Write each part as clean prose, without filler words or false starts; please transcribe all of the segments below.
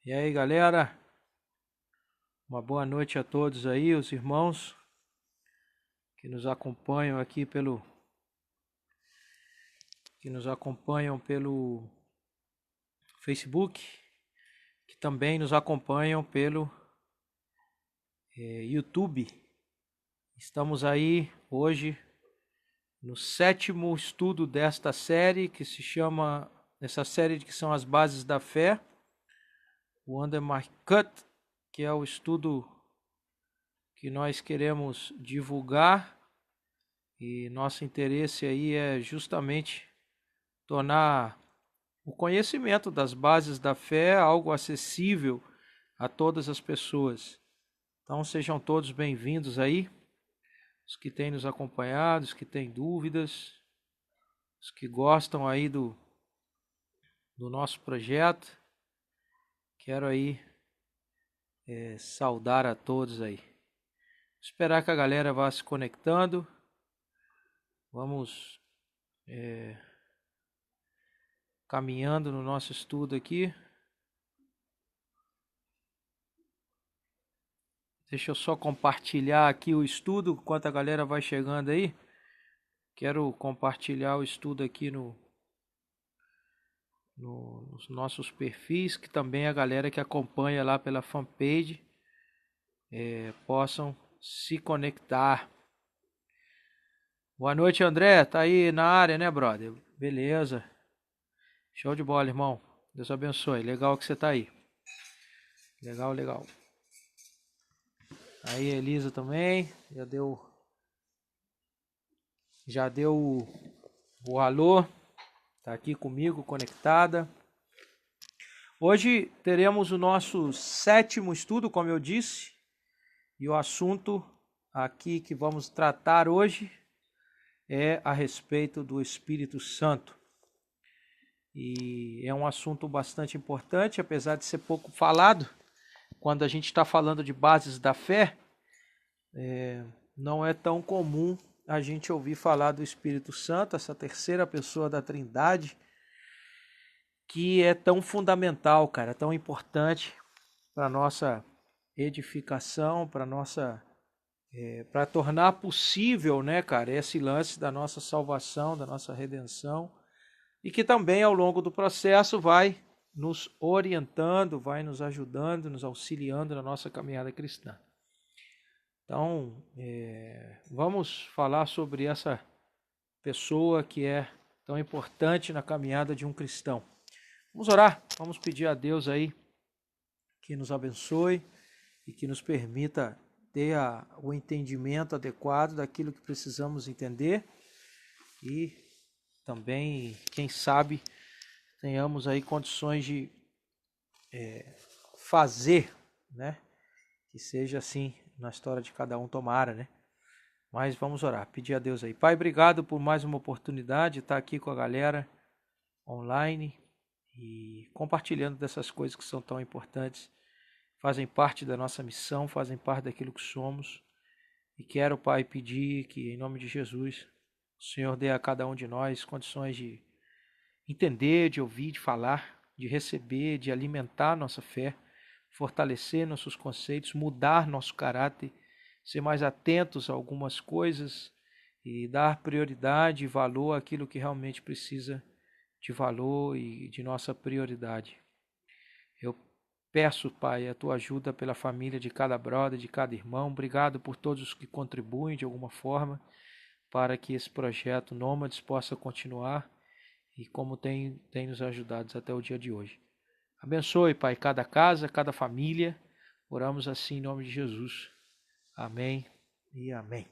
E aí, galera? Uma boa noite a todos aí, os irmãos que nos acompanham aqui pelo Facebook, que também nos acompanham pelo YouTube. Estamos aí hoje no 7º estudo desta série, essa série que são as bases da fé, o Under My Cut, que é o estudo que nós queremos divulgar, e nosso interesse aí é justamente tornar o conhecimento das bases da fé algo acessível a todas as pessoas. Então sejam todos bem-vindos aí, os que têm nos acompanhado, os que têm dúvidas, os que gostam aí do nosso projeto. Quero aí saudar a todos aí. Esperar que a galera vá se conectando. Vamos caminhando no nosso estudo aqui. Deixa eu só compartilhar aqui o estudo, enquanto a galera vai chegando aí. Quero compartilhar o estudo aqui nos nossos perfis, que também a galera que acompanha lá pela fanpage possam se conectar. Boa noite, André. Tá aí na área, né, brother? Beleza. Show de bola, irmão. Deus abençoe. Legal que você tá aí. Legal, legal. Aí a Elisa também. Já deu o alô. Tá aqui comigo, conectada. Hoje teremos o nosso 7º estudo, como eu disse. E o assunto aqui que vamos tratar hoje é a respeito do Espírito Santo. E é um assunto bastante importante, apesar de ser pouco falado. Quando a gente está falando de bases da fé, não é tão comum a gente ouvir falar do Espírito Santo, essa terceira pessoa da Trindade, que é tão fundamental, cara, tão importante para a nossa edificação, para tornar possível, né, cara, esse lance da nossa salvação, da nossa redenção, e que também ao longo do processo vai nos orientando, vai nos ajudando, nos auxiliando na nossa caminhada cristã. Então, vamos falar sobre essa pessoa que é tão importante na caminhada de um cristão. Vamos orar, vamos pedir a Deus aí que nos abençoe e que nos permita ter o entendimento adequado daquilo que precisamos entender e também, quem sabe, tenhamos aí condições de fazer, né? Que seja assim na história de cada um, tomara, né? Mas vamos orar, pedir a Deus aí. Pai, obrigado por mais uma oportunidade de estar aqui com a galera online e compartilhando dessas coisas que são tão importantes, fazem parte da nossa missão, fazem parte daquilo que somos. E quero, Pai, pedir que, em nome de Jesus, o Senhor dê a cada um de nós condições de entender, de ouvir, de falar, de receber, de alimentar nossa fé, fortalecer nossos conceitos, mudar nosso caráter, ser mais atentos a algumas coisas e dar prioridade e valor àquilo que realmente precisa de valor e de nossa prioridade. Eu peço, Pai, a tua ajuda pela família de cada brother, de cada irmão. Obrigado por todos os que contribuem de alguma forma para que esse projeto Nômades possa continuar e como tem nos ajudado até o dia de hoje. Abençoe, Pai, cada casa, cada família. Oramos assim em nome de Jesus. Amém e amém.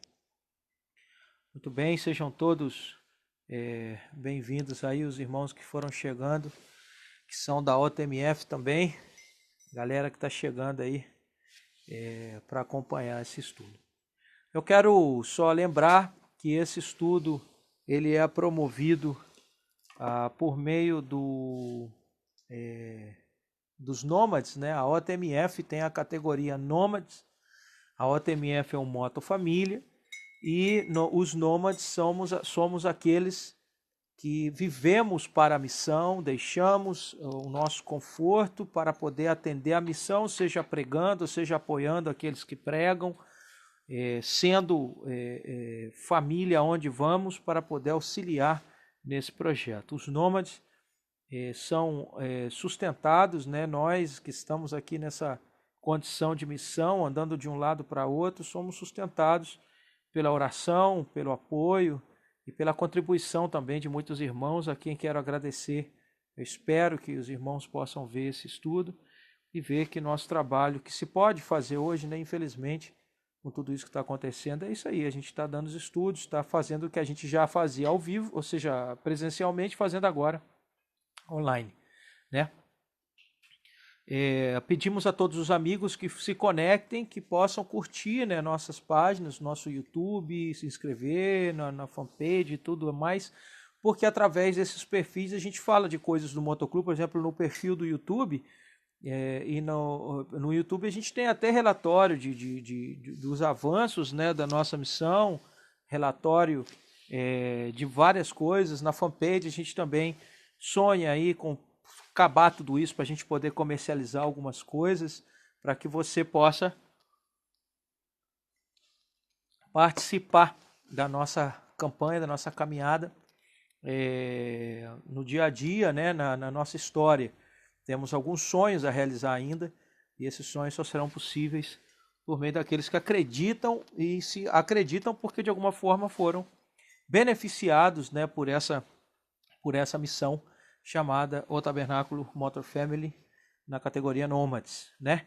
Muito bem, sejam todos bem-vindos aí, os irmãos que foram chegando, que são da OTMF também. Galera que está chegando aí para acompanhar esse estudo. Eu quero só lembrar que esse estudo ele é promovido por meio dos nômades, né? A OTMF tem a categoria nômades, a OTMF é um moto família e os nômades somos aqueles que vivemos para a missão, deixamos o nosso conforto para poder atender a missão, seja pregando, seja apoiando aqueles que pregam, sendo família onde vamos para poder auxiliar nesse projeto. Os nômades são sustentados, né? Nós que estamos aqui nessa condição de missão, andando de um lado para outro, somos sustentados pela oração, pelo apoio e pela contribuição também de muitos irmãos, a quem quero agradecer. Eu espero que os irmãos possam ver esse estudo e ver que nosso trabalho, que se pode fazer hoje, né, infelizmente, com tudo isso que está acontecendo, é isso aí. A gente está dando os estudos, está fazendo o que a gente já fazia ao vivo, ou seja, presencialmente, fazendo agora online, né? Pedimos a todos os amigos que se conectem, que possam curtir, né, nossas páginas, nosso YouTube, se inscrever na fanpage e tudo mais, porque através desses perfis a gente fala de coisas do motoclube, por exemplo, no perfil do YouTube, e no YouTube a gente tem até relatório dos avanços, né, da nossa missão, relatório de várias coisas. Na fanpage a gente também sonha aí com acabar tudo isso para a gente poder comercializar algumas coisas, para que você possa participar da nossa campanha, da nossa caminhada no dia a dia, né, na nossa história. Temos alguns sonhos a realizar ainda, e esses sonhos só serão possíveis por meio daqueles que acreditam, e se acreditam porque de alguma forma foram beneficiados, né, por essa missão chamada O Tabernáculo Motor Family, na categoria Nômades, né?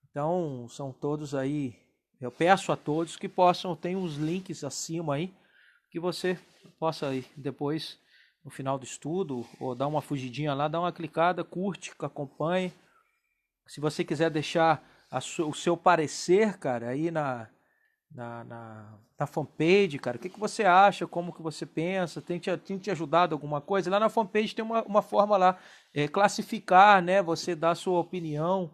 Então, são todos aí, eu peço a todos que possam, tem uns links acima aí, que você possa aí depois, no final do estudo, ou dar uma fugidinha lá, dar uma clicada, curte, acompanhe. Se você quiser deixar o seu parecer, cara, aí na fanpage, cara, o que você acha, como que você pensa, tem te ajudado alguma coisa? Lá na fanpage tem uma forma lá, classificar, né, você dá a sua opinião,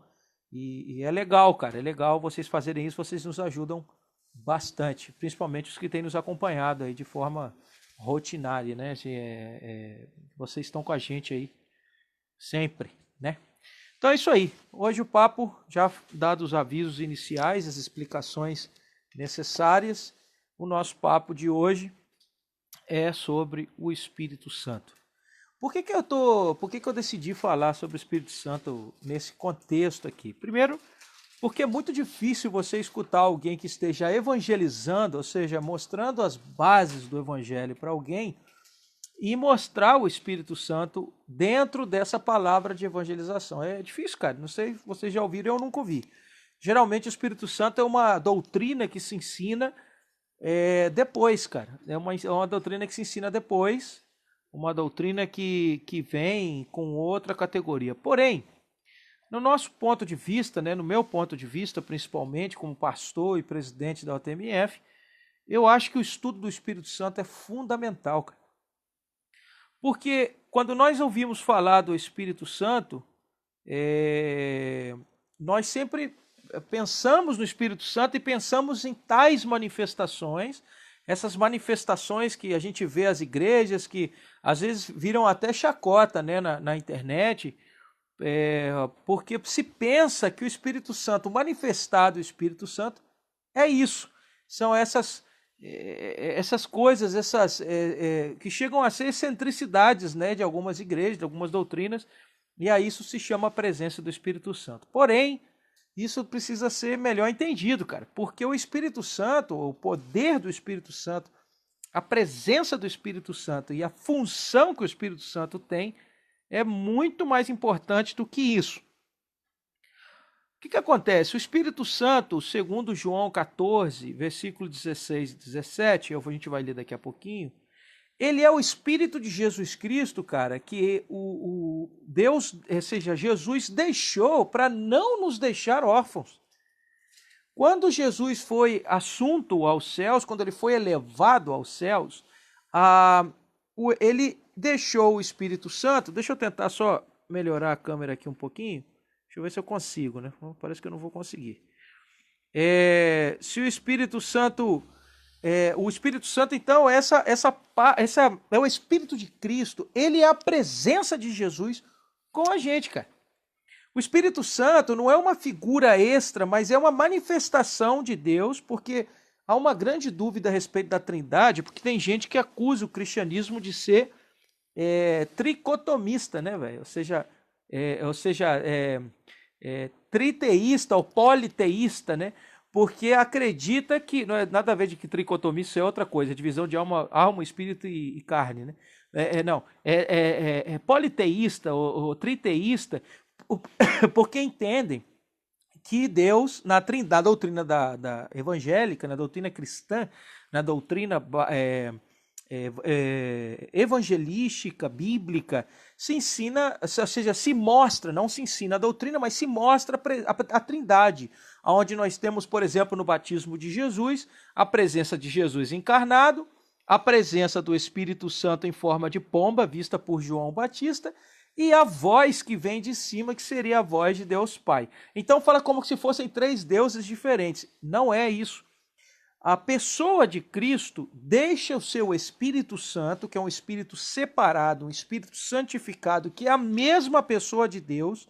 e é legal, cara, é legal vocês fazerem isso, vocês nos ajudam bastante, principalmente os que têm nos acompanhado aí de forma rotinária, né, vocês estão com a gente aí sempre, né? Então é isso aí, hoje o papo, já dados os avisos iniciais, as explicações necessárias, o nosso papo de hoje é sobre o Espírito Santo. Por que eu decidi falar sobre o Espírito Santo nesse contexto aqui? Primeiro, porque é muito difícil você escutar alguém que esteja evangelizando, ou seja, mostrando as bases do evangelho para alguém e mostrar o Espírito Santo dentro dessa palavra de evangelização. É difícil, cara. Não sei se vocês já ouviram, eu nunca ouvi. Geralmente o Espírito Santo é uma doutrina que se ensina depois, cara. É uma doutrina que se ensina depois, uma doutrina que vem com outra categoria. Porém, no nosso ponto de vista, né, no meu ponto de vista, principalmente como pastor e presidente da UTMF, eu acho que o estudo do Espírito Santo é fundamental, cara. Porque quando nós ouvimos falar do Espírito Santo, nós sempre pensamos no Espírito Santo e pensamos em tais manifestações, essas manifestações que a gente vê as igrejas, que às vezes viram até chacota, né, na internet, porque se pensa que o Espírito Santo, manifestado o Espírito Santo, é isso. São essas coisas, que chegam a ser excentricidades, né, de algumas igrejas, de algumas doutrinas, e a isso se chama a presença do Espírito Santo. Porém, isso precisa ser melhor entendido, cara, porque o Espírito Santo, o poder do Espírito Santo, a presença do Espírito Santo e a função que o Espírito Santo tem é muito mais importante do que isso. O que acontece? O Espírito Santo, segundo João 14, versículo 16 e 17, a gente vai ler daqui a pouquinho, ele é o Espírito de Jesus Cristo, cara, que o Deus, ou seja, Jesus deixou para não nos deixar órfãos. Quando Jesus foi assunto aos céus, quando ele foi elevado aos céus, ele deixou o Espírito Santo. Deixa eu tentar só melhorar a câmera aqui um pouquinho. Deixa eu ver se eu consigo, né? Parece que eu não vou conseguir. Se o Espírito Santo O Espírito Santo, então, essa é o Espírito de Cristo. Ele é a presença de Jesus com a gente, cara. O Espírito Santo não é uma figura extra, mas é uma manifestação de Deus, porque há uma grande dúvida a respeito da Trindade, porque tem gente que acusa o cristianismo de ser tricotomista, né, velho? Ou seja, triteísta ou politeísta, né? Porque acredita que, não é nada a ver de que tricotomista é outra coisa, divisão de alma, espírito e carne, né? Politeísta ou triteísta, porque entendem que Deus, na doutrina da evangélica, na doutrina cristã, na doutrina evangelística, bíblica, se ensina, ou seja, se mostra, não se ensina a doutrina, mas se mostra a Trindade, onde nós temos, por exemplo, no batismo de Jesus, a presença de Jesus encarnado, a presença do Espírito Santo em forma de pomba, vista por João Batista, e a voz que vem de cima, que seria a voz de Deus Pai. Então fala como se fossem três deuses diferentes. Não é isso. A pessoa de Cristo deixa o seu Espírito Santo, que é um espírito separado, um espírito santificado, que é a mesma pessoa de Deus,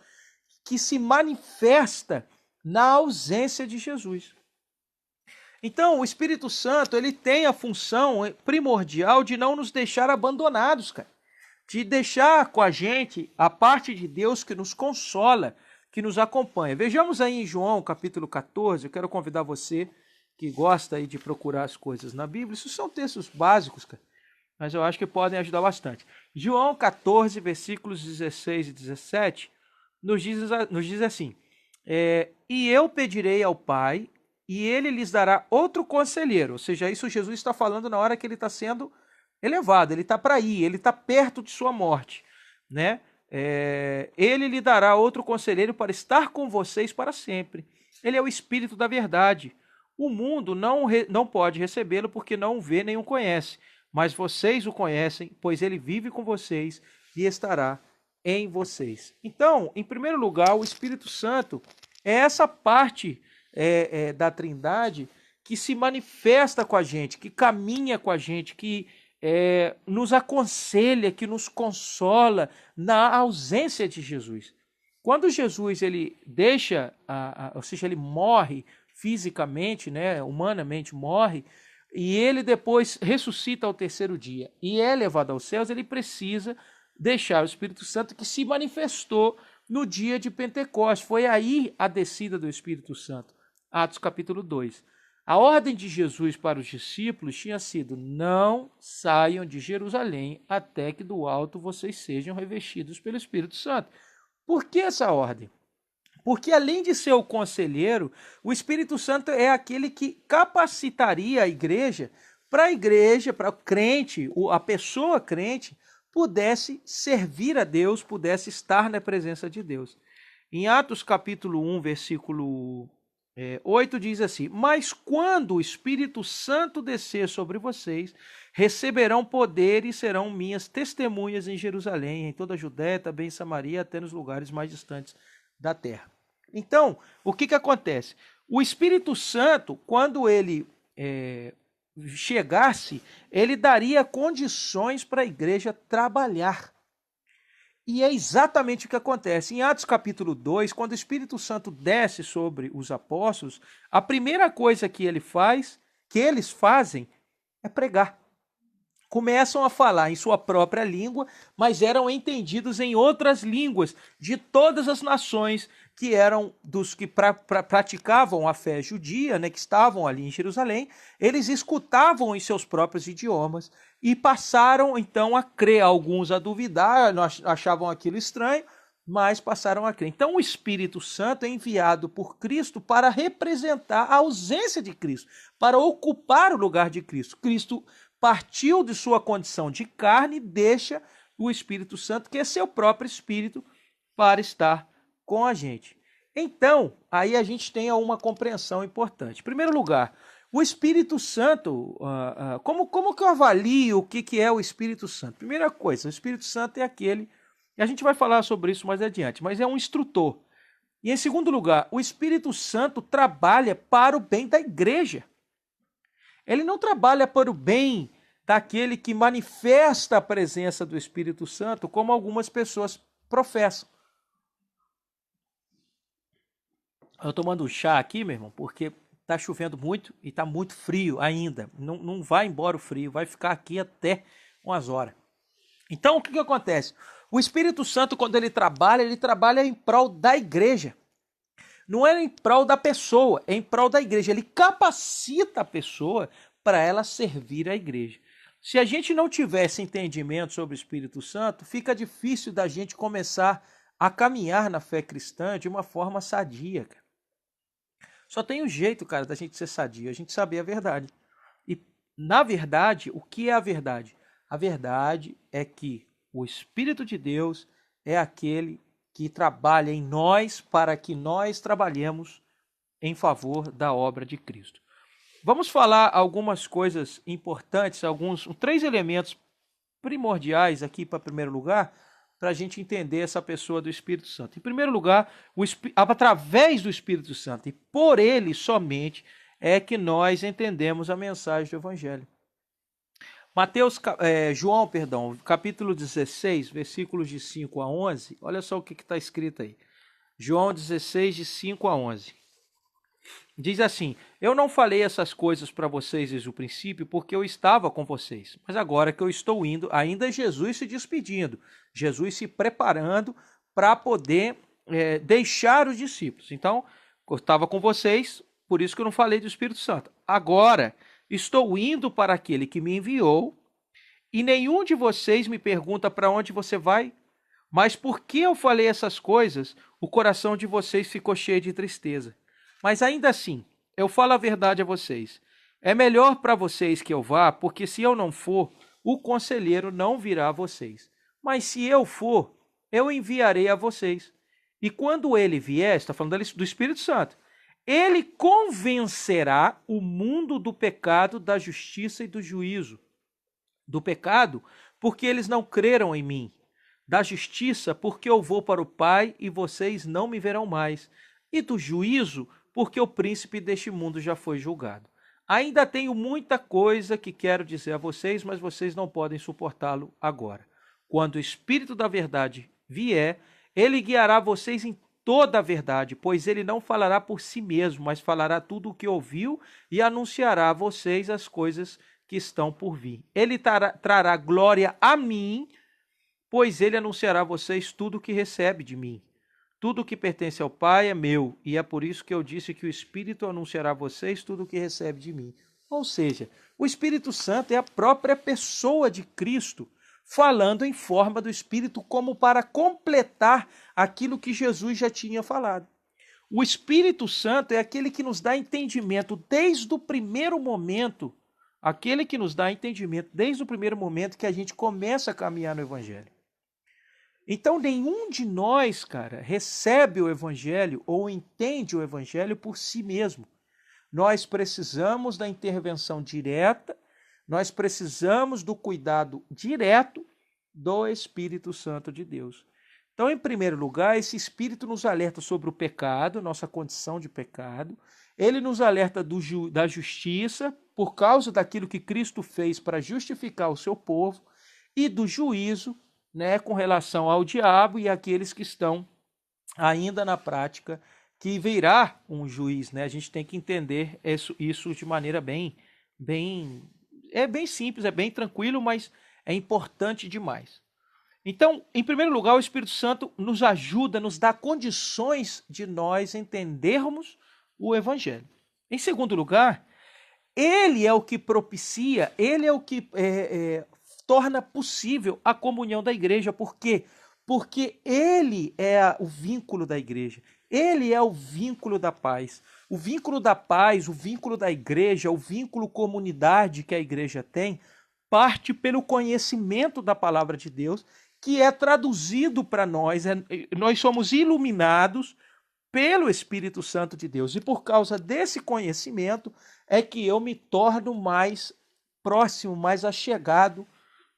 que se manifesta na ausência de Jesus. Então, o Espírito Santo, ele tem a função primordial de não nos deixar abandonados, cara. De deixar com a gente a parte de Deus que nos consola, que nos acompanha. Vejamos aí em João, capítulo 14, eu quero convidar você que gosta aí de procurar as coisas na Bíblia. Isso são textos básicos, cara, mas eu acho que podem ajudar bastante. João 14, versículos 16 e 17, nos diz assim, e eu pedirei ao Pai, e ele lhes dará outro conselheiro. Ou seja, isso Jesus está falando na hora que ele está sendo elevado, ele está para ir, ele está perto de sua morte, né? Ele lhe dará outro conselheiro para estar com vocês para sempre. Ele é o Espírito da verdade. O mundo não pode recebê-lo porque não o vê nem o conhece, mas vocês o conhecem, pois ele vive com vocês e estará em vocês. Então, em primeiro lugar, o Espírito Santo é essa parte da Trindade que se manifesta com a gente, que caminha com a gente, que nos aconselha, que nos consola na ausência de Jesus. Quando Jesus ele deixa, ou seja, ele morre fisicamente, né, humanamente morre, e ele depois ressuscita ao terceiro dia e é levado aos céus, ele precisa deixar o Espírito Santo que se manifestou no dia de Pentecostes. Foi aí a descida do Espírito Santo. Atos capítulo 2. A ordem de Jesus para os discípulos tinha sido: não saiam de Jerusalém até que do alto vocês sejam revestidos pelo Espírito Santo. Por que essa ordem? Porque além de ser o conselheiro, o Espírito Santo é aquele que capacitaria a igreja, para o crente, a pessoa crente, pudesse servir a Deus, pudesse estar na presença de Deus. Em Atos capítulo 1, versículo 8 diz assim: mas quando o Espírito Santo descer sobre vocês, receberão poder e serão minhas testemunhas em Jerusalém, em toda a Judéia, também em Samaria, até nos lugares mais distantes da terra. Então, o que acontece? O Espírito Santo, quando ele chegasse, ele daria condições para a igreja trabalhar. E é exatamente o que acontece. Em Atos capítulo 2, quando o Espírito Santo desce sobre os apóstolos, a primeira coisa que eles fazem, é pregar. Começam a falar em sua própria língua, mas eram entendidos em outras línguas de todas as nações que eram dos que praticavam a fé judia, né, que estavam ali em Jerusalém. Eles escutavam em seus próprios idiomas e passaram então a crer. Alguns a duvidar, achavam aquilo estranho, mas passaram a crer. Então o Espírito Santo é enviado por Cristo para representar a ausência de Cristo, para ocupar o lugar de Cristo. Cristo partiu de sua condição de carne e deixa o Espírito Santo, que é seu próprio Espírito, para estar com a gente. Então, aí a gente tem uma compreensão importante. Em primeiro lugar, o Espírito Santo, como que eu avalio o que é o Espírito Santo? Primeira coisa, o Espírito Santo é aquele, e a gente vai falar sobre isso mais adiante, mas é um instrutor. E em segundo lugar, o Espírito Santo trabalha para o bem da igreja. Ele não trabalha para o bem daquele que manifesta a presença do Espírito Santo, como algumas pessoas professam. Eu tomando um chá aqui, meu irmão, porque tá chovendo muito e tá muito frio ainda. Não vai embora o frio, vai ficar aqui até umas horas. Então, o que acontece? O Espírito Santo, quando ele trabalha em prol da igreja. Não é em prol da pessoa, é em prol da igreja. Ele capacita a pessoa para ela servir a igreja. Se a gente não tivesse entendimento sobre o Espírito Santo, fica difícil da gente começar a caminhar na fé cristã de uma forma sadia, cara. Só tem um jeito, cara, da gente ser sadio, a gente saber a verdade. E, na verdade, o que é a verdade? A verdade é que o Espírito de Deus é aquele que trabalha em nós para que nós trabalhemos em favor da obra de Cristo. Vamos falar algumas coisas importantes, três elementos primordiais aqui para primeiro lugar, para a gente entender essa pessoa do Espírito Santo. Em primeiro lugar, através do Espírito Santo e por ele somente é que nós entendemos a mensagem do Evangelho. João, capítulo 16, versículos de 5 a 11, olha só o que está escrito aí. João 16, de 5 a 11. Diz assim: eu não falei essas coisas para vocês desde o princípio porque eu estava com vocês. Mas agora que eu estou indo, ainda é Jesus se despedindo. Jesus se preparando para poder deixar os discípulos. Então, eu estava com vocês, por isso que eu não falei do Espírito Santo. Agora, estou indo para aquele que me enviou e nenhum de vocês me pergunta para onde você vai. Mas porque eu falei essas coisas, o coração de vocês ficou cheio de tristeza. Mas ainda assim, eu falo a verdade a vocês. É melhor para vocês que eu vá, porque se eu não for, o conselheiro não virá a vocês. Mas se eu for, eu enviarei a vocês. E quando ele vier, está falando do Espírito Santo, ele convencerá o mundo do pecado, da justiça e do juízo. Do pecado, porque eles não creram em mim. Da justiça, porque eu vou para o Pai e vocês não me verão mais. E do juízo, porque o príncipe deste mundo já foi julgado. Ainda tenho muita coisa que quero dizer a vocês, mas vocês não podem suportá-lo agora. Quando o Espírito da verdade vier, ele guiará vocês em toda a verdade, pois ele não falará por si mesmo, mas falará tudo o que ouviu e anunciará a vocês as coisas que estão por vir. Ele trará glória a mim, pois ele anunciará a vocês tudo o que recebe de mim. Tudo o que pertence ao Pai é meu, e é por isso que eu disse que o Espírito anunciará a vocês tudo o que recebe de mim. Ou seja, o Espírito Santo é a própria pessoa de Cristo, falando em forma do Espírito como para completar aquilo que Jesus já tinha falado. O Espírito Santo é aquele que nos dá entendimento desde o primeiro momento, que a gente começa a caminhar no Evangelho. Então, nenhum de nós, cara, recebe o Evangelho ou entende o Evangelho por si mesmo. Nós precisamos da intervenção direta, nós precisamos do cuidado direto do Espírito Santo de Deus. Então, em primeiro lugar, esse Espírito nos alerta sobre o pecado, nossa condição de pecado. Ele nos alerta da justiça, por causa daquilo que Cristo fez para justificar o seu povo, e do juízo, com relação ao diabo e àqueles que estão ainda na prática, que virá um juiz. A gente tem que entender isso de maneira bem simples, é bem tranquilo, mas é importante demais. Então, em primeiro lugar, o Espírito Santo nos ajuda, nos dá condições de nós entendermos o Evangelho. Em segundo lugar, ele é o que propicia, ele é o que torna possível a comunhão da igreja. Por quê? Porque ele é o vínculo da igreja. Ele é o vínculo da paz. O vínculo da paz, o vínculo da igreja, o vínculo comunidade que a igreja tem, parte pelo conhecimento da palavra de Deus, que é traduzido para nós. Nós somos iluminados pelo Espírito Santo de Deus. E por causa desse conhecimento é que eu me torno mais próximo, mais achegado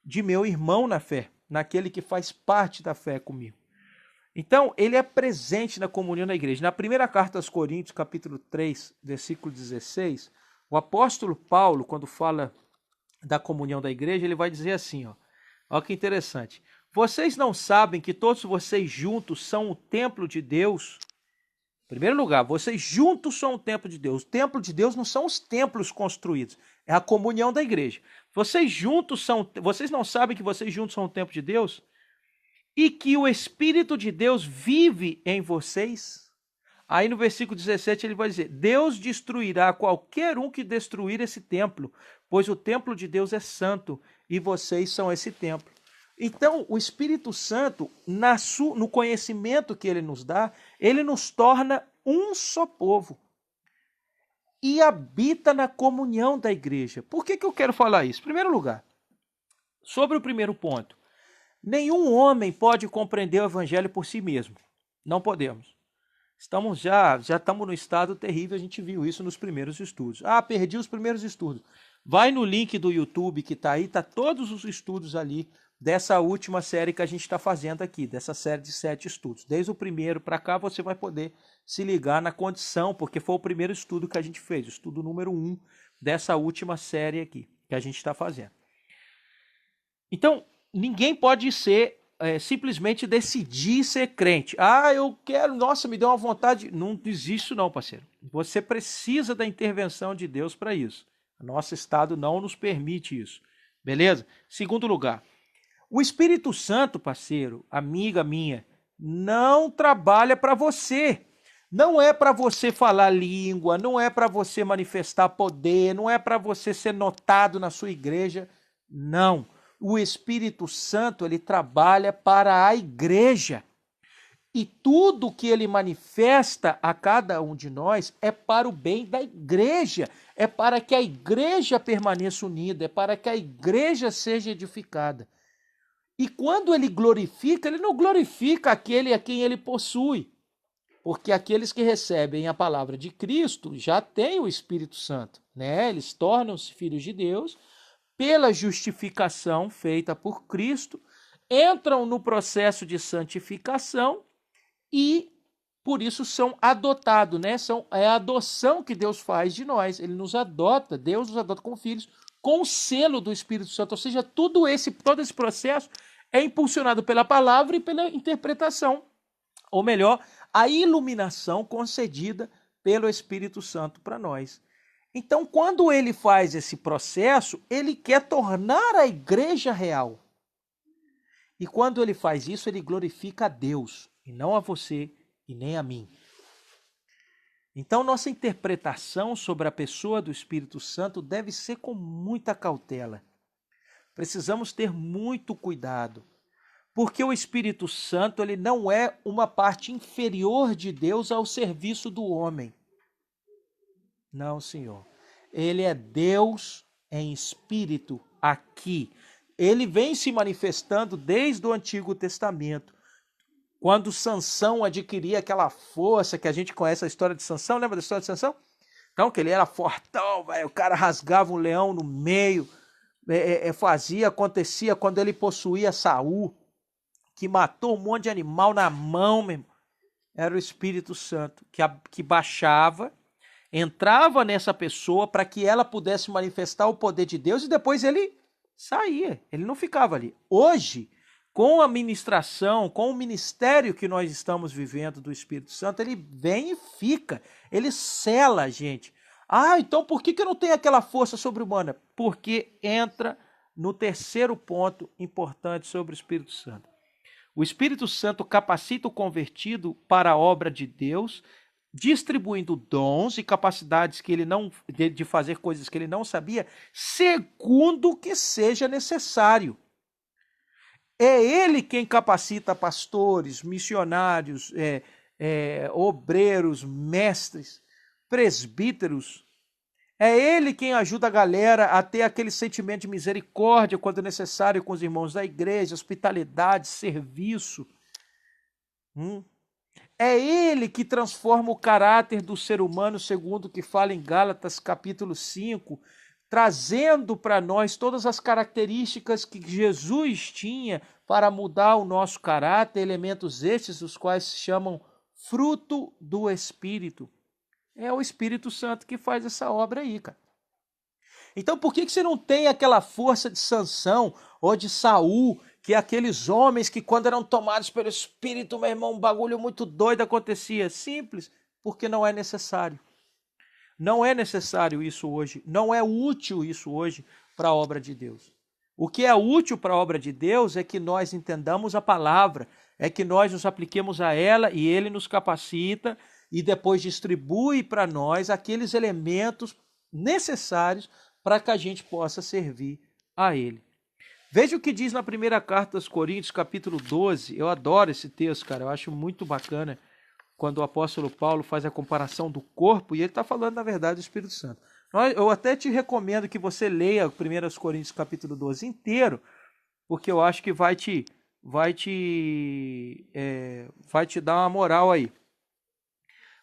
de meu irmão na fé, naquele que faz parte da fé comigo. Então, ele é presente na comunhão da igreja. Na primeira carta aos Coríntios, capítulo 3, versículo 16, O apóstolo Paulo, quando fala da comunhão da igreja, ele vai dizer assim, ó. Olha que interessante. Vocês não sabem que todos vocês juntos são o templo de Deus? Em primeiro lugar, vocês juntos são o templo de Deus. O templo de Deus não são os templos construídos, é a comunhão da igreja. Vocês não sabem que vocês juntos são o templo de Deus? E que o Espírito de Deus vive em vocês? Aí no versículo 17 ele vai dizer, Deus destruirá qualquer um que destruir esse templo, pois o templo de Deus é santo e vocês são esse templo. Então, o Espírito Santo, no conhecimento que ele nos dá, ele nos torna um só povo e habita na comunhão da igreja. Por que eu quero falar isso? Em primeiro lugar, sobre o primeiro ponto, nenhum homem pode compreender o evangelho por si mesmo. Não podemos. Já estamos no estado terrível, a gente viu isso nos primeiros estudos. Ah, perdi os primeiros estudos. Vai no link do YouTube que está aí, está todos os estudos ali dessa última série que a gente está fazendo aqui, dessa série de 7 estudos. Desde o primeiro para cá você vai poder se ligar na condição, porque foi o primeiro estudo que a gente fez, o estudo número 1 dessa última série aqui que a gente está fazendo. Então, ninguém pode simplesmente decidir ser crente. Ah, eu quero, nossa, me deu uma vontade. Não desiste não, parceiro. Você precisa da intervenção de Deus para isso. Nosso estado não nos permite isso. Beleza? Segundo lugar, o Espírito Santo, parceiro, amiga minha, não trabalha para você. Não é para você falar língua, não é para você manifestar poder, não é para você ser notado na sua igreja. Não. O Espírito Santo, ele trabalha para a igreja. E tudo que ele manifesta a cada um de nós é para o bem da igreja. É para que a igreja permaneça unida, é para que a igreja seja edificada. E quando ele glorifica, ele não glorifica aquele a quem ele possui. Porque aqueles que recebem a palavra de Cristo já têm o Espírito Santo, né? Eles tornam-se filhos de Deus pela justificação feita por Cristo, entram no processo de santificação e, por isso, são adotados, né? É a adoção que Deus faz de nós. Ele nos adota, Deus nos adota como filhos, com o selo do Espírito Santo. Ou seja, todo esse processo é impulsionado pela palavra e pela interpretação. Ou melhor, a iluminação concedida pelo Espírito Santo para nós. Então, quando ele faz esse processo, ele quer tornar a igreja real. E quando ele faz isso, ele glorifica a Deus, e não a você e nem a mim. Então, nossa interpretação sobre a pessoa do Espírito Santo deve ser com muita cautela. Precisamos ter muito cuidado, porque o Espírito Santo ele não é uma parte inferior de Deus ao serviço do homem. Não, Senhor. Ele é Deus em espírito aqui. Ele vem se manifestando desde o Antigo Testamento. Quando Sansão adquiria aquela força que a gente conhece a história de Sansão, lembra da história de Sansão? Então, que ele era fortão, véio, o cara rasgava um leão no meio, acontecia quando ele possuía Saul, que matou um monte de animal na mão mesmo. Era o Espírito Santo que baixava, entrava nessa pessoa para que ela pudesse manifestar o poder de Deus e depois ele saía, ele não ficava ali. Hoje, com a ministração, com o ministério que nós estamos vivendo do Espírito Santo, ele vem e fica, ele sela a gente. Ah, então por que eu não tenho aquela força sobre-humana? Porque entra no terceiro ponto importante sobre o Espírito Santo. O Espírito Santo capacita o convertido para a obra de Deus, distribuindo dons e capacidades que ele não de fazer coisas que ele não sabia, segundo o que seja necessário. É ele quem capacita pastores, missionários, obreiros, mestres, presbíteros. É ele quem ajuda a galera a ter aquele sentimento de misericórdia quando necessário com os irmãos da igreja, hospitalidade, serviço. É ele que transforma o caráter do ser humano, segundo o que fala em Gálatas capítulo 5, trazendo para nós todas as características que Jesus tinha para mudar o nosso caráter, elementos estes os quais se chamam fruto do Espírito. É o Espírito Santo que faz essa obra aí, cara. Então por que você não tem aquela força de Sansão ou de Saul, que é aqueles homens que quando eram tomados pelo Espírito, meu irmão, um bagulho muito doido acontecia? Simples, porque não é necessário. Não é necessário isso hoje, não é útil isso hoje para a obra de Deus. O que é útil para a obra de Deus é que nós entendamos a palavra, é que nós nos apliquemos a ela e ele nos capacita e depois distribui para nós aqueles elementos necessários para que a gente possa servir a ele. Veja o que diz na primeira carta aos Coríntios, capítulo 12. Eu adoro esse texto, cara, eu acho muito bacana quando o apóstolo Paulo faz a comparação do corpo, e ele está falando, na verdade, do Espírito Santo. Eu até te recomendo que você leia 1 Coríntios capítulo 12 inteiro, porque eu acho que vai te dar uma moral aí.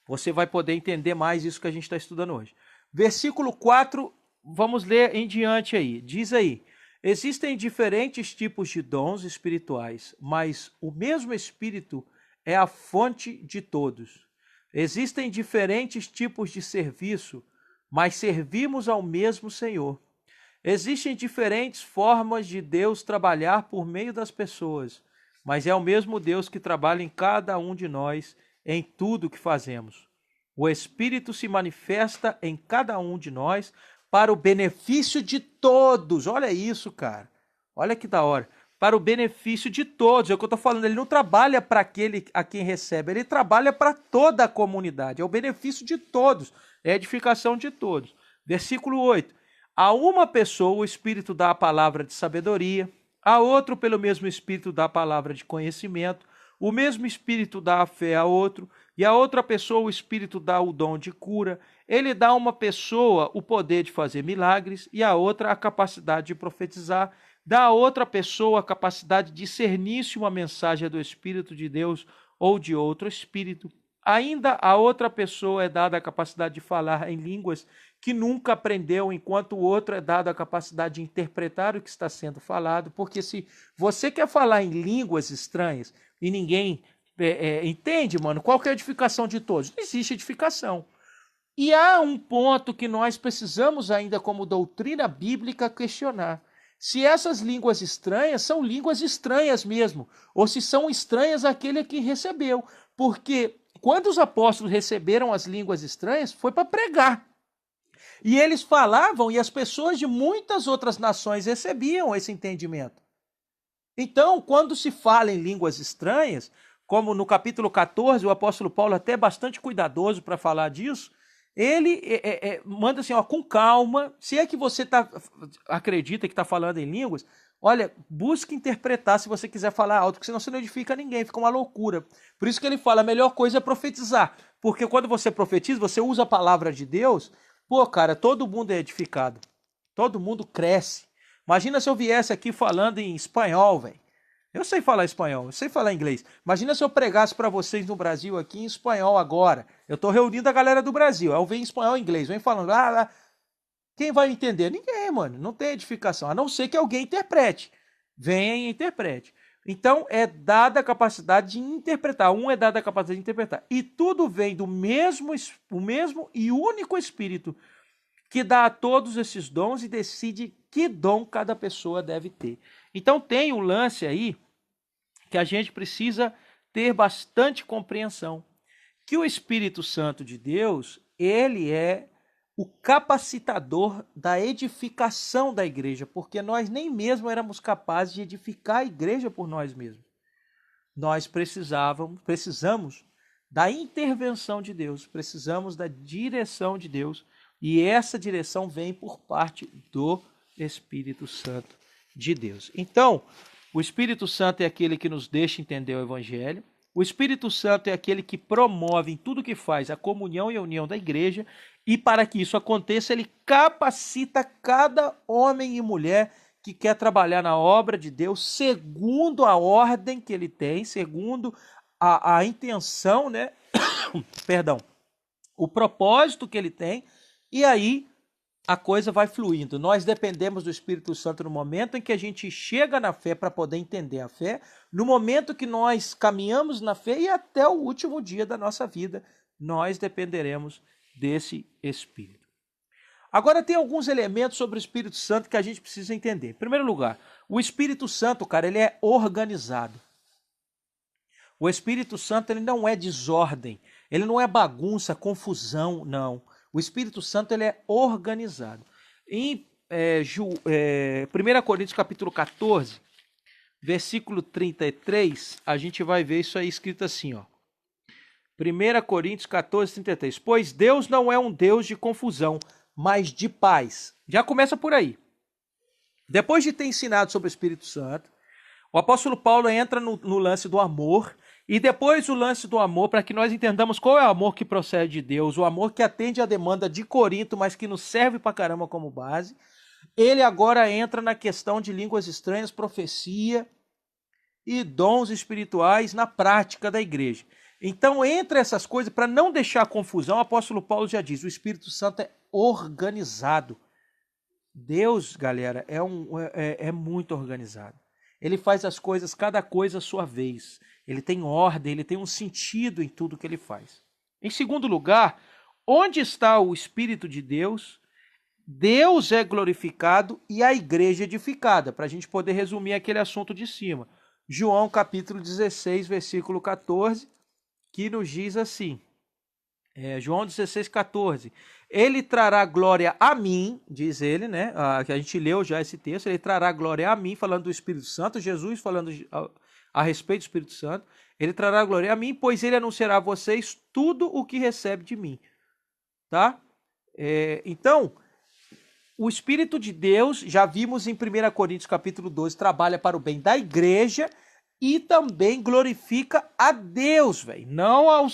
Você vai poder entender mais isso que a gente está estudando hoje. Versículo 4, vamos ler em diante aí. Diz aí: existem diferentes tipos de dons espirituais, mas o mesmo Espírito é a fonte de todos. Existem diferentes tipos de serviço, mas servimos ao mesmo Senhor. Existem diferentes formas de Deus trabalhar por meio das pessoas, mas é o mesmo Deus que trabalha em cada um de nós, em tudo que fazemos. O Espírito se manifesta em cada um de nós para o benefício de todos. Olha isso, cara. Olha que da hora. Para o benefício de todos. É o que eu estou falando. Ele não trabalha para aquele a quem recebe, ele trabalha para toda a comunidade. É o benefício de todos. É a edificação de todos. Versículo 8. A uma pessoa o Espírito dá a palavra de sabedoria, a outro pelo mesmo Espírito dá a palavra de conhecimento, o mesmo Espírito dá a fé a outro, e a outra pessoa o Espírito dá o dom de cura. Ele dá a uma pessoa o poder de fazer milagres e a outra a capacidade de profetizar. Dá a outra pessoa a capacidade de discernir se uma mensagem é do Espírito de Deus ou de outro Espírito. Ainda a outra pessoa é dada a capacidade de falar em línguas que nunca aprendeu, enquanto o outro é dado a capacidade de interpretar o que está sendo falado, porque se você quer falar em línguas estranhas e ninguém entende, mano, qual que é a edificação de todos? Não existe edificação. E há um ponto que nós precisamos ainda como doutrina bíblica questionar. Se essas línguas estranhas são línguas estranhas mesmo, ou se são estranhas àquele que recebeu. Porque quando os apóstolos receberam as línguas estranhas, foi para pregar. E eles falavam e as pessoas de muitas outras nações recebiam esse entendimento. Então, quando se fala em línguas estranhas, como no capítulo 14, o apóstolo Paulo até é bastante cuidadoso para falar disso, ele manda assim, ó, com calma, se é que você acredita que está falando em línguas, olha, busque interpretar se você quiser falar alto, porque senão você não edifica ninguém, fica uma loucura. Por isso que ele fala, a melhor coisa é profetizar, porque quando você profetiza, você usa a palavra de Deus, pô, cara, todo mundo é edificado, todo mundo cresce. Imagina se eu viesse aqui falando em espanhol, velho. Eu sei falar espanhol, eu sei falar inglês. Imagina se eu pregasse para vocês no Brasil aqui em espanhol agora. Eu estou reunindo a galera do Brasil. Eu venho em espanhol e inglês, vem falando. Quem vai entender? Ninguém, mano. Não tem edificação. A não ser que alguém interprete. Venha e interprete. Então é dada a capacidade de interpretar. Um é dada a capacidade de interpretar. E tudo vem do mesmo e único Espírito que dá a todos esses dons e decide que dom cada pessoa deve ter. Então tem um lance aí que a gente precisa ter bastante compreensão, que o Espírito Santo de Deus, ele é o capacitador da edificação da igreja, porque nós nem mesmo éramos capazes de edificar a igreja por nós mesmos. Nós precisamos da intervenção de Deus, precisamos da direção de Deus, e essa direção vem por parte do Espírito Santo de Deus. Então, o Espírito Santo é aquele que nos deixa entender o Evangelho. O Espírito Santo é aquele que promove em tudo que faz a comunhão e a união da igreja. E para que isso aconteça, ele capacita cada homem e mulher que quer trabalhar na obra de Deus segundo a ordem que ele tem, segundo a intenção, né? Perdão, o propósito que ele tem. E aí a coisa vai fluindo. Nós dependemos do Espírito Santo no momento em que a gente chega na fé para poder entender a fé, no momento que nós caminhamos na fé e até o último dia da nossa vida, nós dependeremos desse Espírito. Agora tem alguns elementos sobre o Espírito Santo que a gente precisa entender. Em primeiro lugar, o Espírito Santo, cara, ele é organizado. O Espírito Santo, ele não é desordem, ele não é bagunça, confusão, não. O Espírito Santo, ele é organizado. Em 1 Coríntios capítulo 14, versículo 33, a gente vai ver isso aí escrito assim, ó. 1 Coríntios 14, 33. Pois Deus não é um Deus de confusão, mas de paz. Já começa por aí. Depois de ter ensinado sobre o Espírito Santo, o apóstolo Paulo entra no lance do amor, e depois o lance do amor, para que nós entendamos qual é o amor que procede de Deus, o amor que atende à demanda de Corinto, mas que nos serve pra caramba como base. Ele agora entra na questão de línguas estranhas, profecia e dons espirituais na prática da igreja. Então, entre essas coisas, para não deixar confusão, o apóstolo Paulo já diz, o Espírito Santo é organizado. Deus, galera, é muito organizado. Ele faz as coisas, cada coisa à sua vez. Ele tem ordem, ele tem um sentido em tudo que ele faz. Em segundo lugar, onde está o Espírito de Deus? Deus é glorificado e a igreja edificada, para a gente poder resumir aquele assunto de cima. João capítulo 16, versículo 14, que nos diz assim, João 16, 14, ele trará glória a mim, diz ele, né? Que a gente leu já esse texto, ele trará glória a mim, falando do Espírito Santo, Jesus falando a respeito do Espírito Santo, ele trará glória a mim, pois ele anunciará a vocês tudo o que recebe de mim, tá? Então, o Espírito de Deus, já vimos em 1 Coríntios capítulo 12, trabalha para o bem da igreja e também glorifica a Deus, velho. Não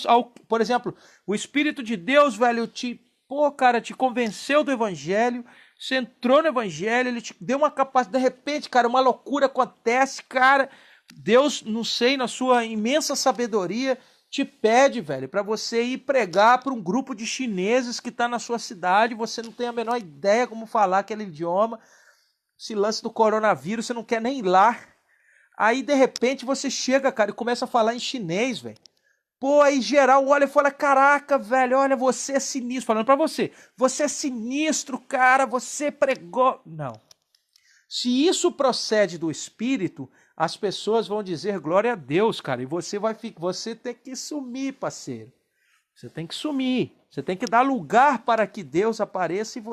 por exemplo, o Espírito de Deus, velho, te convenceu do evangelho, você entrou no evangelho, ele te deu uma capacidade, de repente, cara, uma loucura acontece, cara, Deus, não sei, na sua imensa sabedoria, te pede, velho, para você ir pregar para um grupo de chineses que está na sua cidade, você não tem a menor ideia como falar aquele idioma, esse lance do coronavírus, você não quer nem ir lá. Aí, de repente, você chega, cara, e começa a falar em chinês, velho. Pô, aí geral olha e fala, caraca, velho, olha, você é sinistro, falando pra você é sinistro, cara, você pregou. Não. Se isso procede do Espírito, as pessoas vão dizer glória a Deus, cara, e você tem que sumir, parceiro. Você tem que sumir, você tem que dar lugar para que Deus apareça e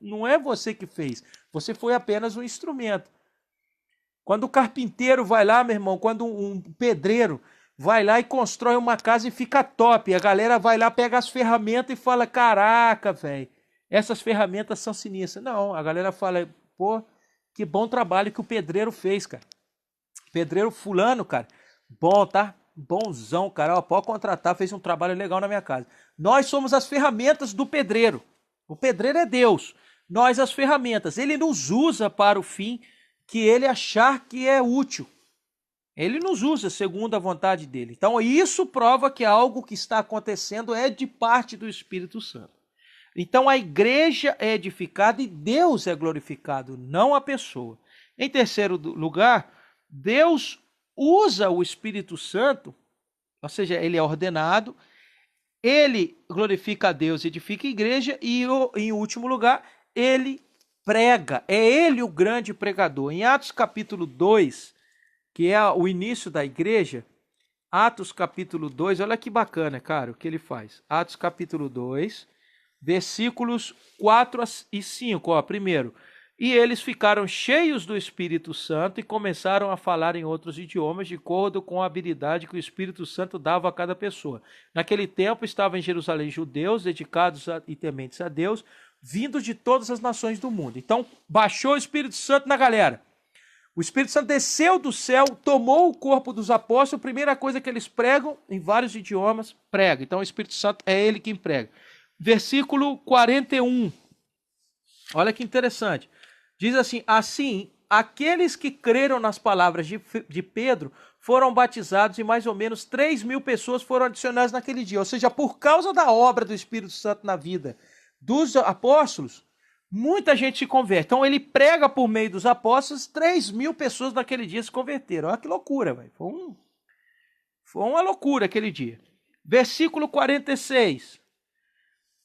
não é você que fez, você foi apenas um instrumento. Quando o carpinteiro vai lá, meu irmão, quando um pedreiro vai lá e constrói uma casa e fica top, a galera vai lá, pega as ferramentas e fala, caraca, velho, essas ferramentas são sinistras. Não, a galera fala, pô, que bom trabalho que o pedreiro fez, cara. Pedreiro fulano, cara, bom, tá? Bonzão, cara, ó, pode contratar, fez um trabalho legal na minha casa. Nós somos as ferramentas do pedreiro. O pedreiro é Deus. Nós as ferramentas. Ele nos usa para o fim que ele achar que é útil. Ele nos usa segundo a vontade dele. Então isso prova que algo que está acontecendo é de parte do Espírito Santo. Então a igreja é edificada e Deus é glorificado, não a pessoa. Em terceiro lugar, Deus usa o Espírito Santo, ou seja, ele é ordenado, ele glorifica a Deus, edifica a igreja e, em último lugar, ele prega. É ele o grande pregador. Em Atos capítulo 2, que é o início da igreja, Atos capítulo 2, olha que bacana, cara, o que ele faz. Atos capítulo 2, versículos 4 e 5, ó, primeiro. E eles ficaram cheios do Espírito Santo e começaram a falar em outros idiomas de acordo com a habilidade que o Espírito Santo dava a cada pessoa. Naquele tempo estavam em Jerusalém judeus dedicados e tementes a Deus, vindos de todas as nações do mundo. Então, baixou o Espírito Santo na galera. O Espírito Santo desceu do céu, tomou o corpo dos apóstolos, a primeira coisa que eles pregam, em vários idiomas, prega. Então, o Espírito Santo é ele quem prega. Versículo 41. Olha que interessante. Diz assim, assim, aqueles que creram nas palavras de Pedro foram batizados e mais ou menos 3.000 pessoas foram adicionadas naquele dia. Ou seja, por causa da obra do Espírito Santo na vida dos apóstolos, muita gente se converte. Então ele prega por meio dos apóstolos, 3.000 pessoas naquele dia se converteram. Olha que loucura, velho. Foi uma loucura aquele dia. Versículo 46.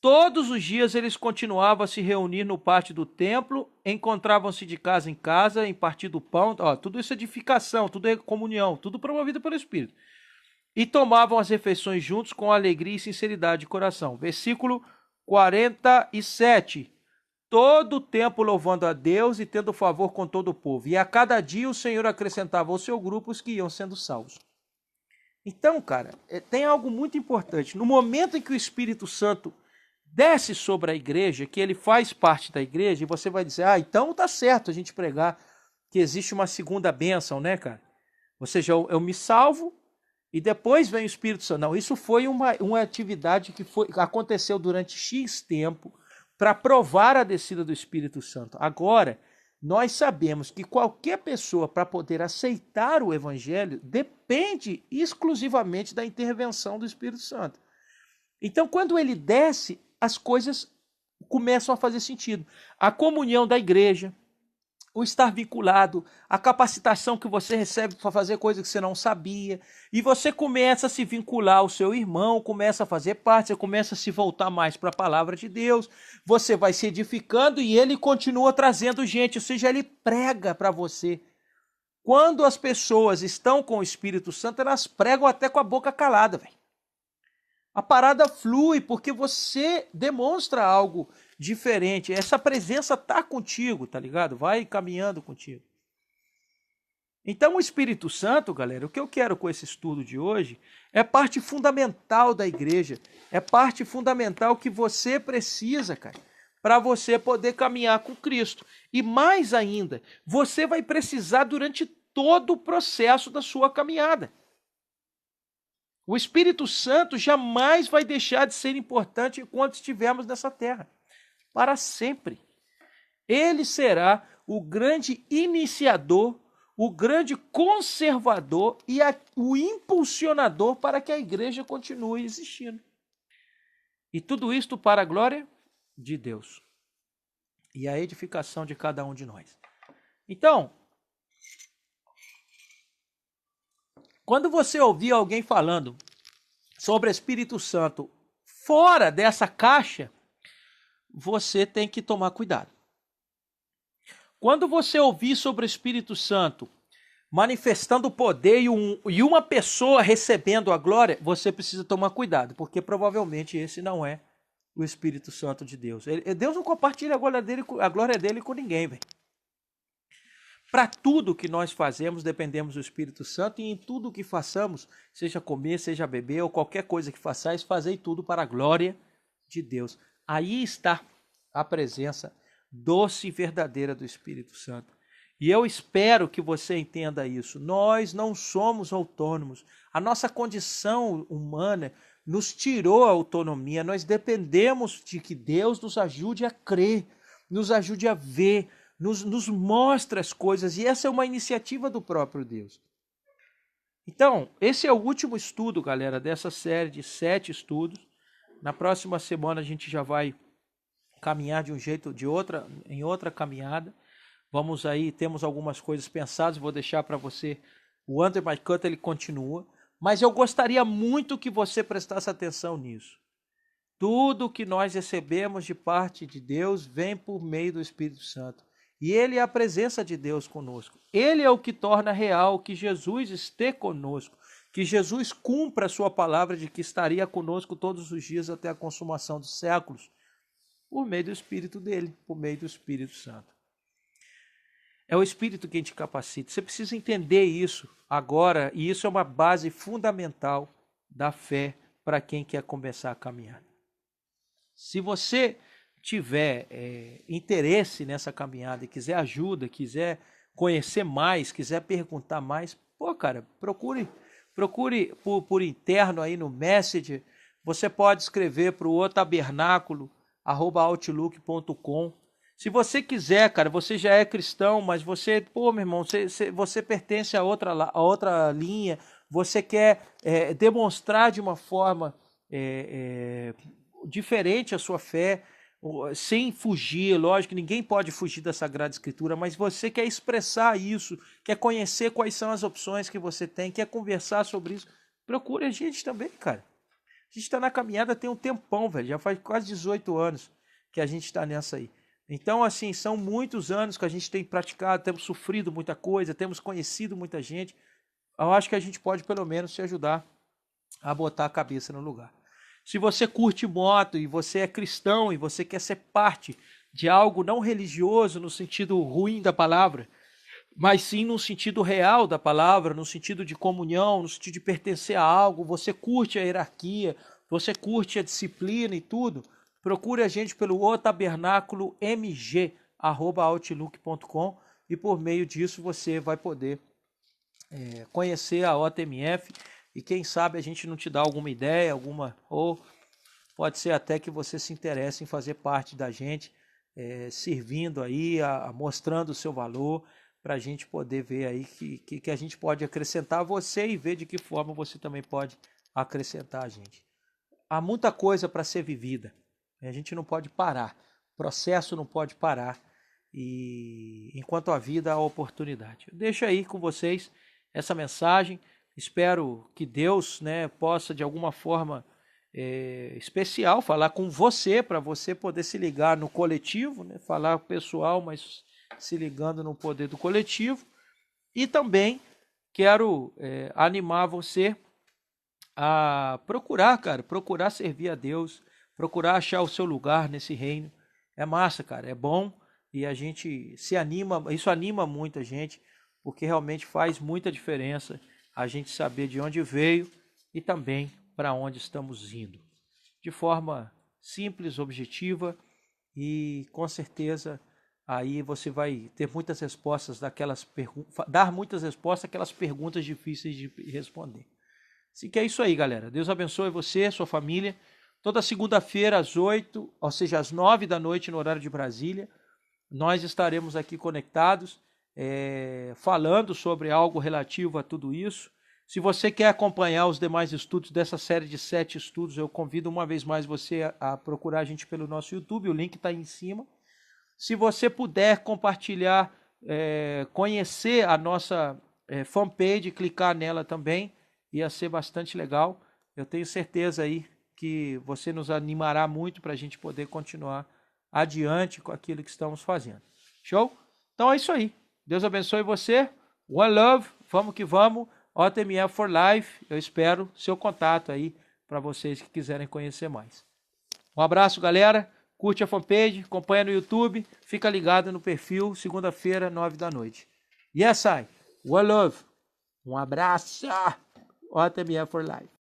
Todos os dias eles continuavam a se reunir no pátio do templo, encontravam-se de casa em casa, em partir do pão. Ó, tudo isso é edificação, tudo é comunhão, tudo promovido pelo Espírito. E tomavam as refeições juntos com alegria e sinceridade de coração. Versículo 47. Todo o tempo louvando a Deus e tendo favor com todo o povo. E a cada dia o Senhor acrescentava ao seu grupo os que iam sendo salvos. Então, cara, tem algo muito importante. No momento em que o Espírito Santo desce sobre a igreja, que ele faz parte da igreja, e você vai dizer, então tá certo a gente pregar que existe uma segunda bênção, né, cara? Ou seja, eu me salvo e depois vem o Espírito Santo. Não, isso foi uma atividade que aconteceu durante X tempo para provar a descida do Espírito Santo. Agora, nós sabemos que qualquer pessoa, para poder aceitar o Evangelho, depende exclusivamente da intervenção do Espírito Santo. Então, quando ele desce, as coisas começam a fazer sentido. A comunhão da igreja, o estar vinculado, a capacitação que você recebe para fazer coisas que você não sabia, e você começa a se vincular ao seu irmão, começa a fazer parte, você começa a se voltar mais para a palavra de Deus, você vai se edificando e ele continua trazendo gente, ou seja, ele prega para você. Quando as pessoas estão com o Espírito Santo, elas pregam até com a boca calada, velho. A parada flui porque você demonstra algo diferente. Essa presença tá contigo, tá ligado? Vai caminhando contigo. Então o Espírito Santo, galera, o que eu quero com esse estudo de hoje é parte fundamental da igreja. É parte fundamental que você precisa, cara, para você poder caminhar com Cristo. E mais ainda, você vai precisar durante todo o processo da sua caminhada. O Espírito Santo jamais vai deixar de ser importante enquanto estivermos nessa terra. Para sempre. Ele será o grande iniciador, o grande conservador e o impulsionador para que a igreja continue existindo. E tudo isto para a glória de Deus. E a edificação de cada um de nós. Então, quando você ouvir alguém falando sobre o Espírito Santo fora dessa caixa, você tem que tomar cuidado. Quando você ouvir sobre o Espírito Santo manifestando o poder e uma pessoa recebendo a glória, você precisa tomar cuidado, porque provavelmente esse não é o Espírito Santo de Deus. Deus não compartilha a glória dele com ninguém, velho. Para tudo que nós fazemos, dependemos do Espírito Santo, e em tudo que façamos, seja comer, seja beber, ou qualquer coisa que façais, fazei tudo para a glória de Deus. Aí está a presença doce e verdadeira do Espírito Santo. E eu espero que você entenda isso. Nós não somos autônomos. A nossa condição humana nos tirou a autonomia. Nós dependemos de que Deus nos ajude a crer, nos ajude a ver, nos mostra as coisas, e essa é uma iniciativa do próprio Deus. Então, esse é o último estudo, galera, dessa série de 7 estudos. Na próxima semana a gente já vai caminhar de um jeito, em outra caminhada. Vamos aí, temos algumas coisas pensadas, vou deixar para você. O Under My Cut, ele continua, mas eu gostaria muito que você prestasse atenção nisso. Tudo que nós recebemos de parte de Deus vem por meio do Espírito Santo. E ele é a presença de Deus conosco. Ele é o que torna real que Jesus esteja conosco, que Jesus cumpra a sua palavra de que estaria conosco todos os dias até a consumação dos séculos, por meio do Espírito dele, por meio do Espírito Santo. É o Espírito quem te capacita. Você precisa entender isso agora, e isso é uma base fundamental da fé para quem quer começar a caminhar. Se você tiver interesse nessa caminhada e quiser ajuda, quiser conhecer mais, quiser perguntar mais, cara, procure por interno aí no Messenger. Você pode escrever para o otabernáculo@outlook.com. Se você quiser, cara, você já é cristão, mas você, meu irmão, você pertence a outra linha, você quer demonstrar de uma forma diferente a sua fé, sem fugir, lógico, ninguém pode fugir da Sagrada Escritura, mas você quer expressar isso, quer conhecer quais são as opções que você tem, quer conversar sobre isso, procure a gente também, cara. A gente está na caminhada tem um tempão, velho. Já faz quase 18 anos que a gente está nessa aí. Então, assim, são muitos anos que a gente tem praticado, temos sofrido muita coisa, temos conhecido muita gente. Eu acho que a gente pode, pelo menos, te ajudar a botar a cabeça no lugar. Se você curte moto e você é cristão e você quer ser parte de algo não religioso no sentido ruim da palavra, mas sim no sentido real da palavra, no sentido de comunhão, no sentido de pertencer a algo, você curte a hierarquia, você curte a disciplina e tudo, procure a gente pelo otabernaculomg@outlook.com e por meio disso você vai poder conhecer a OTMF e quem sabe a gente não te dá alguma ideia, ou pode ser até que você se interesse em fazer parte da gente, servindo aí, mostrando o seu valor, para a gente poder ver aí que a gente pode acrescentar a você e ver de que forma você também pode acrescentar a gente. Há muita coisa para ser vivida, a gente não pode parar, o processo não pode parar, e enquanto há vida há oportunidade. Eu deixo aí com vocês essa mensagem, espero que Deus, né, possa de alguma forma especial falar com você, para você poder se ligar no coletivo, né, falar pessoal, mas se ligando no poder do coletivo. E também quero animar você a procurar, cara, procurar servir a Deus, procurar achar o seu lugar nesse reino. É massa, cara, é bom e a gente se anima, isso anima muita gente, porque realmente faz muita diferença a gente saber de onde veio e também para onde estamos indo. De forma simples, objetiva e com certeza aí você vai ter muitas respostas dar muitas respostas àquelas perguntas difíceis de responder. Assim que é isso aí, galera. Deus abençoe você, sua família. Toda segunda-feira às 8, ou seja, às 9 da noite no horário de Brasília, nós estaremos aqui conectados, falando sobre algo relativo a tudo isso. Se você quer acompanhar os demais estudos dessa série de 7 estudos, eu convido uma vez mais você a procurar a gente pelo nosso YouTube, o link está aí em cima. Se você puder compartilhar, conhecer a nossa fanpage, clicar nela também, ia ser bastante legal. Eu tenho certeza aí que você nos animará muito para a gente poder continuar adiante com aquilo que estamos fazendo. Show? Então é isso aí. Deus abençoe você. One love. Vamos que vamos. OTMF for Life. Eu espero seu contato aí para vocês que quiserem conhecer mais. Um abraço, galera. Curte a fanpage, acompanha no YouTube, fica ligado no perfil, segunda-feira, 9 da noite. Yes, I. One love. Um abraço. OTMF for Life.